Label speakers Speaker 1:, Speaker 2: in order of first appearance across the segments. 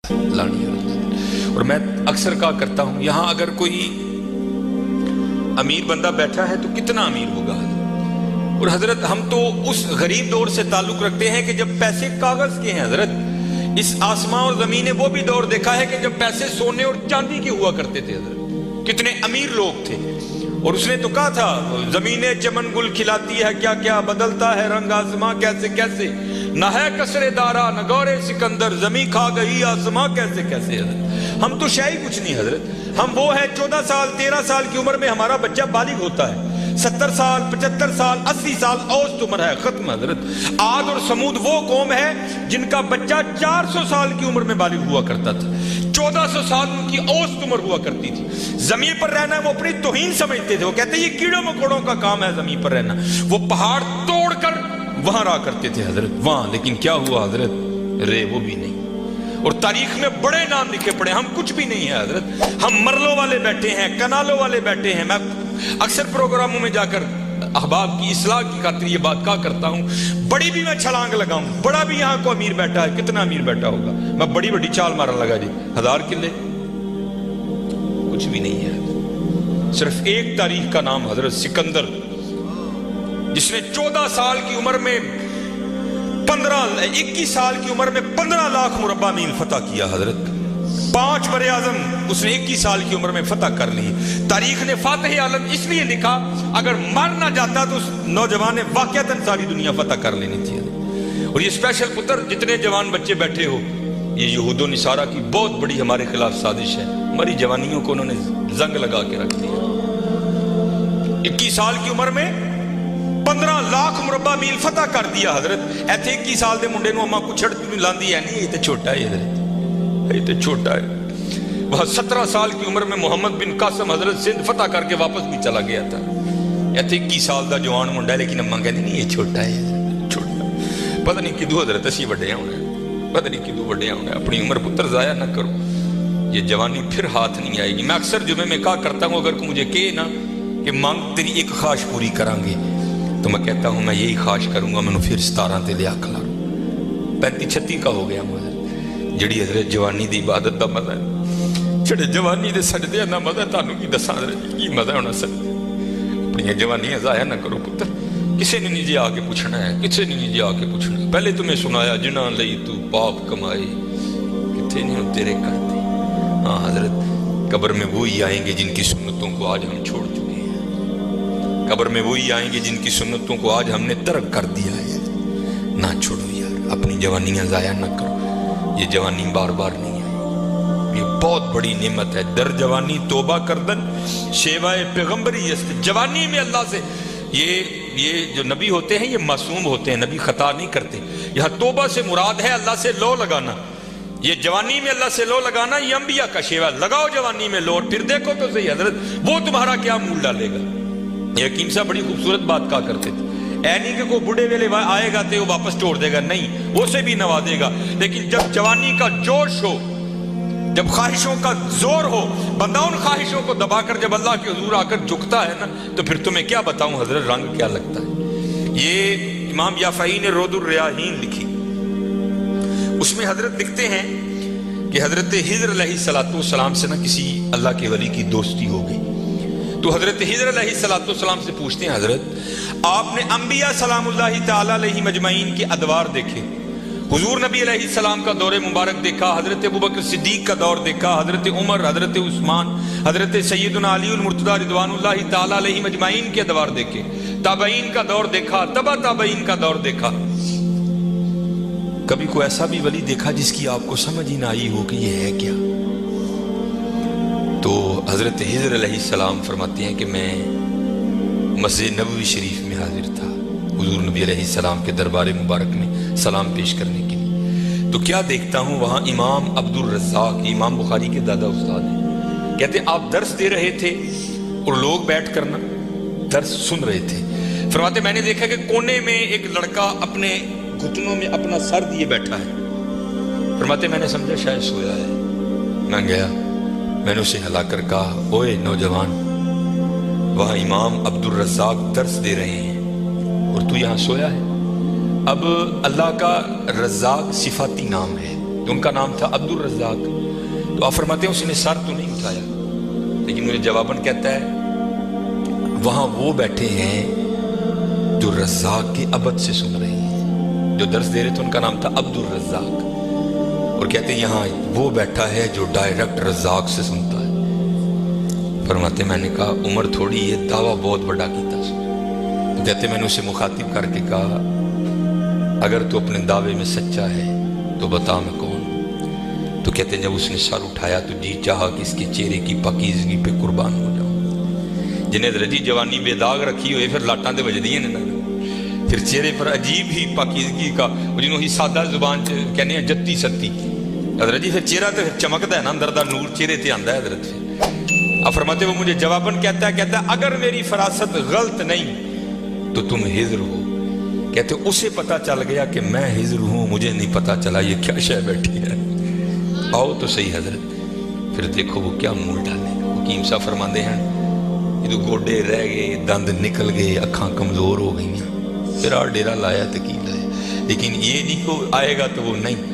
Speaker 1: لانی ہے۔ اور میں اکثر کہا کرتا ہوں یہاں اگر کوئی امیر بندہ بیٹھا ہے تو کتنا امیر ہوگا، اور حضرت ہم تو اس غریب دور سے تعلق رکھتے ہیں کہ جب پیسے کاغذ کے ہیں حضرت۔ اس آسمان اور زمین نے وہ بھی دور دیکھا ہے کہ جب پیسے سونے اور چاندی کے ہوا کرتے تھے حضرت، کتنے امیر لوگ تھے۔ اور اس نے تو کہا تھا زمینیں چمن گل کھلاتی ہے کیا کیا، بدلتا ہے رنگ آسماں کیسے کیسے، نہ ہے کسرے دارا نہ گورے سکندر، زمین کھا گئی آسماں کیسے کیسے۔ حضرت ہم تو شے ہی کچھ نہیں حضرت، ہم وہ ہے 14 سال 13 سال کی عمر میں ہمارا بچہ بالغ ہوتا ہے، 70 سال 75 سال 80 سال اوسط عمر ہے، ختم حضرت۔ عاد اور سمود وہ قوم ہے جن کا بچہ 400 سال کی عمر میں بالغ ہوا کرتا تھا، 1400 سال ان کی اوسط عمر ہوا کرتی تھی۔ زمین پر رہنا وہ اپنی توہین سمجھتے تھے، وہ کہتے یہ کیڑوں مکوڑوں کا کام ہے زمین پر رہنا۔ وہ پہاڑ توڑ کر وہاں رہا کرتے تھے حضرت وہاں، لیکن کیا ہوا حضرت، رے وہ بھی نہیں۔ اور تاریخ میں بڑے نام لکھے پڑے، ہم کچھ بھی نہیں ہے حضرت، ہم مرلوں والے بیٹھے ہیں، کنالوں والے بیٹھے ہیں۔ میں اکثر پروگراموں میں جا کر احباب کی اصلاح کی خاطر یہ بات کہا کرتا ہوں، بڑی بھی میں چھلانگ لگاؤں، بڑا بھی یہاں کو امیر بیٹھا ہے، کتنا امیر بیٹھا ہوگا، میں بڑی بڑی چال مارن لگا جی 1000 کلے، کچھ بھی نہیں ہے۔ صرف ایک تاریخ کا نام حضرت سکندر، جس نے 14 سال کی عمر میں 21 سال کی عمر میں 15 لاکھ مربع میل فتح کیا حضرت، 5 بر اعظم اس نے 21 سال کی عمر میں فتح کر لی۔ تاریخ نے فاتح عالم اس لیے لکھا، اگر مر نہ جاتا تو اس نوجوان نے واقعتاً ساری دنیا فتح کر لینی تھی۔ اور یہ اسپیشل پتر جتنے جوان بچے بیٹھے ہو، یہ یہود و نصارہ کی بہت بڑی ہمارے خلاف سازش ہے، ہماری جوانیوں کو انہوں نے زنگ لگا کے رکھ دیا۔ 21 سال کی عمر میں 15 لاکھ مربع میل فتح کر دیا حضرت۔ ایتھے 21 سال دے منڈے نو اما کچھڑ لاندی ہے نہیں، یہ تے چھوٹا ہے حضرت، یہ تے چھوٹا ہے۔ وہاں 17 سال کی عمر میں محمد بن قاسم حضرت سندھ فتح کر کے واپس بھی چلا گیا تھا۔ ایتھے 21 سال دا جوان منڈا ہے، لیکن اما کہندی نہیں یہ چھوٹا ہے، چھوٹا۔ پتہ نہیں کدو حضرت اسی وڈے ہونا ہے، پتہ نہیں کدو وڈے ہونا ہے۔ اپنی عمر پتر ضائع نہ کرو، یہ جوانی پھر ہاتھ نہیں آئے گی۔ میں اکثر جمعے میں کہا کرتا ہوں، اگر کوئی مجھے کہے نا کہ مانگ تیری ایک خواہش پوری کریں گے، تو میں کہتا ہوں میں یہی خواہش کروں گا میں پھر 17 تے لیا کھلا 35-36 کا ہو گیا مجھے، جڑی حضرت جوانی دی عبادت دا مزہ ہے، جڑے جوانی دے سجدے دا مزہ تانوں کی دساں حضرت کی مزہ ہونا سجدے۔ اپنی جوانیاں ضائع نہ کرو پتر، کسے نے نہیں جی آ کے پوچھنا ہے، کسے نے نہیں جی آ کے پوچھنا ہے۔ پہلے تمہیں سنایا جنہاں لئی تو پاپ کمائی، کتھے نہیں تیرے کرتے۔ ہاں حضرت قبر میں وہی آئیں گے جن کی سنتوں کو آج ہم چھوڑ چکے ہیں، قبر میں وہی آئیں گے جن کی سنتوں کو آج ہم نے ترک کر دیا ہے۔ نہ چھوڑو یار، اپنی جوانیاں ضائع نہ کرو، یہ جوانی بار بار نہیں آئی، یہ بہت بڑی نعمت ہے۔ در جوانی توبہ کردن شیوائے پیغمبری است۔ جوانی میں اللہ سے یہ جو نبی ہوتے ہیں یہ معصوم ہوتے ہیں، نبی خطا نہیں کرتے۔ یہاں توبہ سے مراد ہے اللہ سے لو لگانا، یہ جوانی میں اللہ سے لو لگانا یہ انبیاء کا شیوا۔ لگاؤ جوانی میں لو، پھر دیکھو تو صحیح حضرت وہ تمہارا کیا مول ڈالے گا۔ یہ حکیم صاحب بڑی خوبصورت بات کہا کرتے تھے، اے نہیں کہ کوئی بڑھے ویلے آئے گا تو وہ واپس توڑ دے گا، نہیں، وہ سے بھی نوازے گا، لیکن جب جوانی کا جوش ہو، جب خواہشوں کا زور ہو، بندہ ان خواہشوں کو دبا کر جب اللہ کے حضور آ کر جھکتا ہے نا، تو پھر تمہیں کیا بتاؤں حضرت رنگ کیا لگتا ہے۔ یہ امام یافعی نے رود الریاحین لکھی، اس میں حضرت لکھتے ہیں کہ حضرت خضر علیہ السلام سے نا کسی اللہ کے ولی کی دوستی ہو گئی، تو حضرت خضر علیہ السلام سے پوچھتے ہیں حضرت آپ نے انبیاء سلام اللہ تعالی علیہ مجمعین کے ادوار دیکھے، حضور نبی علیہ السلام کا دور مبارک دیکھا، حضرت ابوبکر صدیق کا دور دیکھا، حضرت عمر، حضرت عثمان، حضرت سیدنا علی المرتضی رضوان اللہ تعالی علیہ مجمعین کے ادوار دیکھے، تابعین کا دور دیکھا، تبع تابعین کا دور دیکھا، کبھی کوئی ایسا بھی ولی دیکھا جس کی آپ کو سمجھ ہی نہ آئی ہو کہ یہ ہے کیا؟ تو حضرت خضر علیہ السلام فرماتے ہیں کہ میں مسجد نبوی شریف میں حاضر تھا حضور نبی علیہ السلام کے دربار مبارک میں سلام پیش کرنے کے لیے، تو کیا دیکھتا ہوں وہاں امام عبد الرزاق، امام بخاری کے دادا استاد ہیں، کہتے ہیں آپ درس دے رہے تھے اور لوگ بیٹھ کر نا درس سن رہے تھے۔ فرماتے میں نے دیکھا کہ کونے میں ایک لڑکا اپنے گھٹنوں میں اپنا سر دیے بیٹھا ہے، فرماتے میں نے سمجھا شاید سویا ہے، میں گیا، میں نے اسے ہلا کر کہا اوئے نوجوان، وہاں امام عبد الرزاق درس دے رہے ہیں اور تو یہاں سویا ہے۔ اب اللہ کا رزاق صفاتی نام ہے، تو ان کا نام تھا عبد الرزاق. تو آپ فرماتے ہیں اس نے سر تو نہیں اٹھایا, لیکن مجھے جواباً کہتا ہے وہاں وہ بیٹھے ہیں جو رزاق کے ابد سے سن رہے ہیں. جو درس دے رہے تھے ان کا نام تھا عبد الرزاق, اور کہتے ہیں یہاں وہ بیٹھا ہے جو ڈائریکٹ رزاق سے سنتا ہے. فرماتے میں نے کہا عمر تھوڑی یہ دعویٰ بہت بڑا کیتا. تو کہتے میں نے اسے مخاطب کر کے کہا اگر تو اپنے دعوے میں سچا ہے تو بتا میں کون. تو کہتے ہیں جب اس نے سر اٹھایا تو جی چاہا کہ اس کے چہرے کی پاکیزگی پہ قربان ہو جاؤں. جنہیں درجی جوانی بے داغ رکھی ہوئے پھر لاٹاں دے وجدی ہیں نا, پھر چہرے پر عجیب ہی پاکیزگی کا جنہوں ہی سادہ زبان کہنے ہیں جتی ستی حضرت جی, پھر چہرہ تو چمکتا ہے نا, اندر دا نور چہرے تے آندا ہے حضرت. اب فرماتے وہ مجھے جواباً کہتا ہے اگر میری فراست غلط نہیں تو تم ہجر ہو. کہتے اسے پتا چل گیا کہ میں ہجر ہوں, مجھے نہیں پتا چلا یہ کیا شے بیٹھی ہے. آؤ تو صحیح حضرت. پھر دیکھو وہ کیا منہ ڈالے. حکیم صاحب فرماندے ہیں یہ گوڈے رہ گئے, دند نکل گئے, اکھاں کمزور ہو گئی ہیں. پھر آ ڈیرا لایا تو کی لایا, لیکن یہ نہیں کو آئے گا تو وہ نہیں.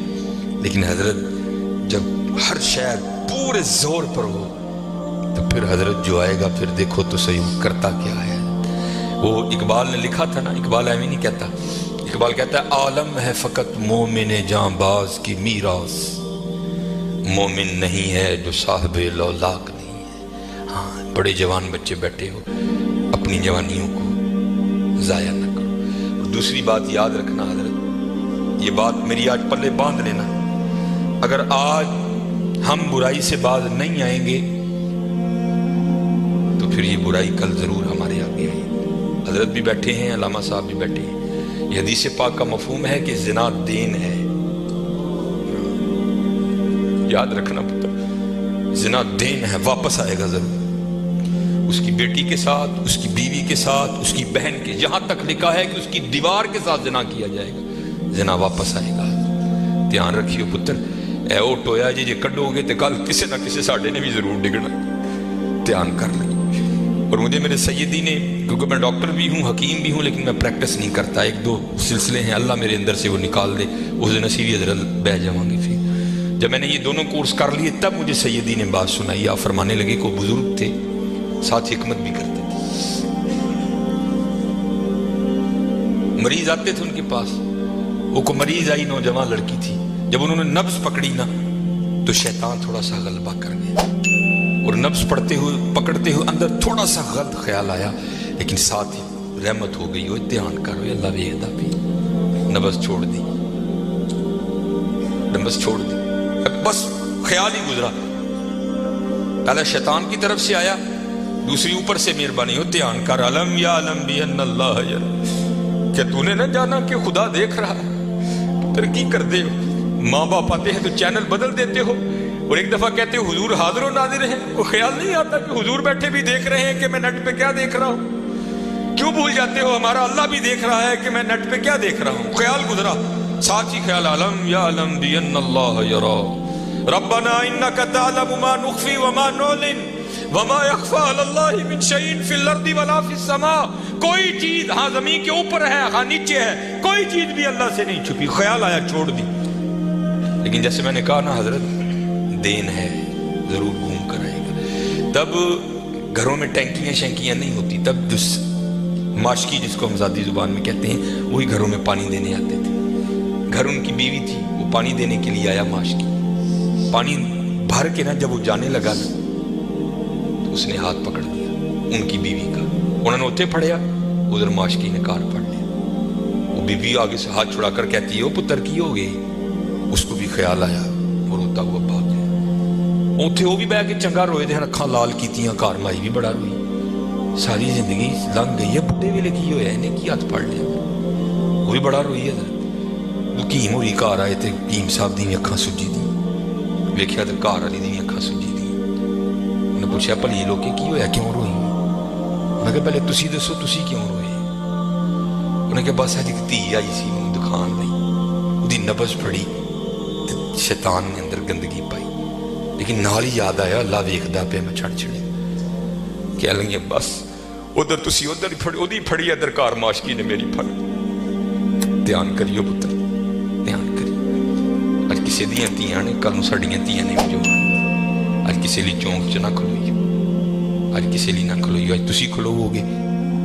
Speaker 1: لیکن حضرت جب ہر شے پورے زور پر ہو تو پھر حضرت جو آئے گا پھر دیکھو تو صحیح کرتا کیا ہے. وہ اقبال نے لکھا تھا نا, اقبال ایویں نہیں کہتا. اقبال کہتا ہے عالم ہے فقط مومن جاں باز کی میراث, مومن نہیں ہے جو صاحب لولاک نہیں ہے. ہاں بڑے جوان بچے بیٹھے ہو, اپنی جوانیوں کو ضائع نہ کرو. اور دوسری بات یاد رکھنا حضرت, یہ بات میری آج پلے باندھ لینا, اگر آج ہم برائی سے باز نہیں آئیں گے تو پھر یہ برائی کل ضرور ہمارے آگے آئے. حضرت بھی بیٹھے ہیں, علامہ صاحب بھی بیٹھے ہیں. یہ حدیث پاک کا مفہوم ہے کہ زنا دین ہے. یاد رکھنا پتر, زنا دین ہے, واپس آئے گا ضرور. اس کی بیٹی کے ساتھ, اس کی بیوی کے ساتھ, اس کی بہن کے, یہاں تک لکھا ہے کہ اس کی دیوار کے ساتھ زنا کیا جائے گا. زنا واپس آئے گا. دھیان رکھیو پتر, اے او ٹویا جی جے کڈو گے تو کل کسی نہ کسی ساڈے نے بھی ضرور ڈگنا. دھیان کر لیں. اور مجھے میرے سیدی نے, کیونکہ میں ڈاکٹر بھی ہوں, حکیم بھی ہوں, لیکن میں پریکٹس نہیں کرتا. ایک دو سلسلے ہیں, اللہ میرے اندر سے وہ نکال دے, اس دن اسی بھی حضرت بہ جاؤں گے. پھر جب میں نے یہ دونوں کورس کر لیے تب مجھے سیدی نے بات سنائی. آپ فرمانے لگے کو بزرگ تھے, ساتھ حکمت بھی کرتے تھے. مریض آتے تھے ان کے پاس, وہ کو مریض آئی, نوجوان لڑکی تھی. جب انہوں نے نبض پکڑی نا تو شیطان تھوڑا سا غلبہ کر گیا, اور نبض پڑھتے ہوئے پکڑتے ہوئے اندر تھوڑا سا غلط خیال آیا, لیکن ساتھ ہی رحمت ہو گئی. دھیان کرو اللہ ویدہ بھی. نبض چھوڑ دی, نبض چھوڑ دی, بس خیال ہی گزرا. پہلے شیطان کی طرف سے آیا, دوسری اوپر سے مہربانی ہو. دھیان کر, علم یا علم بھی ان اللہ یرا. کیا تو نے نہ جانا کہ خدا دیکھ رہا ہے؟ ترقی کر دے. ماں باپ آتے ہیں تو چینل بدل دیتے ہو, اور ایک دفعہ کہتے ہو حضور حاضر و ناظر ہیں. وہ خیال نہیں آتا کہ حضور بیٹھے بھی دیکھ رہے ہیں کہ میں نیٹ پہ کیا دیکھ رہا ہوں. کیوں بھول جاتے ہو ہمارا اللہ بھی دیکھ رہا ہے کہ میں نیٹ پہ کیا دیکھ رہا ہوں. خیال گزرا, ساتھ ہی خیال علم یا علم بھی ان اللہ یرا. ربنا انک تعلم ما نخفی وما نعلن وما یخفی علی اللہ من شیء فی الارض ولا فی السماء. کوئی چیز ہاں زمین کے اوپر ہے, ہاں نیچے ہے, کوئی چیز بھی اللہ سے نہیں چھپی. خیال آیا, چھوڑ دی. لیکن جیسے میں نے کہا نا حضرت, دین ہے, ضرور گھوم کر آئے گا. تب گھروں میں ٹینکیاں شینکیاں نہیں ہوتی. تب جو ماشکی جس کو ہم ذاتی زبان میں کہتے ہیں, وہی گھروں میں پانی دینے آتے تھے. گھر ان کی بیوی تھی, وہ پانی دینے کے لیے آیا. ماشکی پانی بھر کے نا جب وہ جانے لگا نا تو اس نے ہاتھ پکڑ دیا ان کی بیوی کا. انہوں نے اتنے پھڑیا, ادھر ماشکی نے کار پڑ لیا. وہ بیوی آگے سے ہاتھ چھڑا کر کہتی ہے, وہ پتر کی ہو گئی. اس کو بھی خیال آیا, وہ روتا ہوا بھاگ گیا. اتنے وہ بھی بہ کے چنگا روئے تھے, اکھاں لال کیتیاں. کار مائی بھی بڑا روئی. ساری زندگی لنگ گئی ہے, بڈھے ویلے کی ہویا, انہیں کی ہاتھ پڑ لیا. وہ بھی بڑا روئی ہے. حکیم ہوئی کار آئے تھے, حکیم صاحب دی اکھاں سجی دی. ویکھیا تو کار والی دی اکھاں سجی دی. انہیں پوچھا بھلی لوگ کی ہویا, کیوں روئی؟ میں کہا پہلے تسی دسو, تسی کیوں روئے؟ انہیں کہا بس اج دھی آئی سی مینوں دکھان لئی, اودی نبض پڑی, شیطان نے اندر گندگی پائی. لیکن نال ہی یاد آیا اللہ ویکھدا پیا, میں چھڑ چھڑے. کہہ لگے بس ادھر تسی ادھر پھڑی, اودی پھڑی ادھر کار ماشکی نے میری پھڑ. دھیان کریو پتر, دھیان کریو. اج کسی ਕਿਸੇ ਦੀਆਂ ਧੀਆਂ ਨੇ, ਕੱਲ ਨੂੰ ਸਾਡੀਆਂ ਧੀਆਂ ਨੇ ਵੀ ਜਵਾਨ। ਅੱਜ ਕਿਸੇ ਲਈ ਚੌਂਕ 'ਚ ਨਾ ਖਲੋਈਓ, ਅੱਜ ਕਿਸੇ ਲਈ ਨਾ ਖਲੋਈਓ, ਅੱਜ ਤੁਸੀਂ ਖਲੋਵੋਗੇ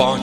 Speaker 1: 5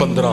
Speaker 1: 15